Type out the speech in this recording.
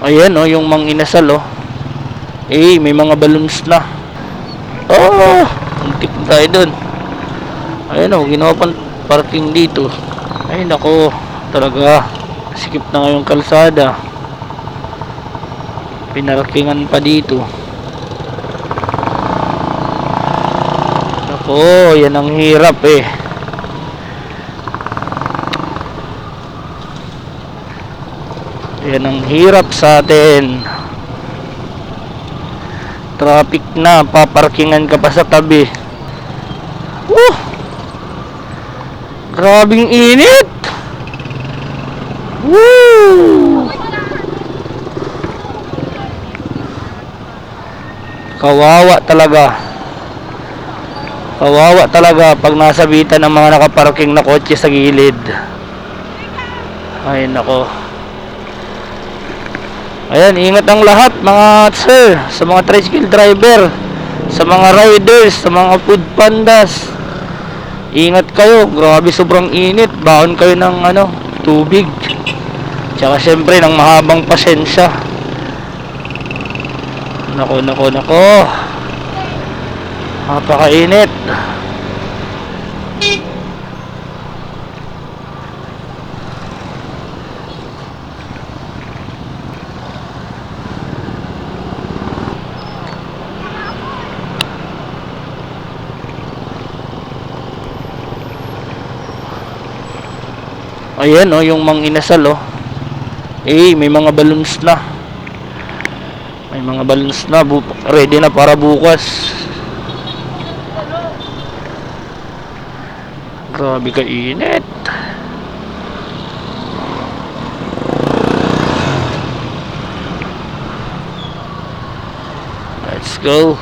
Ayan oh, yung Mang Inasal oh. May mga balloons na. Oh, untik tayo dun. Ayan oh, ginawa pang parking dito. Ay nako, talaga sikip na ngayong kalsada. Pinarkingan pa dito. Nako, yan ang hirap eh. Yan ang hirap sa atin. Traffic na, paparkingan ka pa sa tabi. Grabing init. Woo! Kawawa talaga. Kawawa talaga pag nasabitan ng mga nakaparking na kotse sa gilid. Ay nako. Ayan, ingat ang lahat mga sir, sa mga tricycle driver, sa mga riders, sa mga food pandas. Ingat kayo, grabe sobrang init. Baon kayo ng tubig. Tsaka syempre ng mahabang pasensya. Nako. Napakainit. Ayan oh, yung Mang Inasal oh. May mga balloons na. May mga balloons na, ready na para bukas. Grabe ka init. Let's go.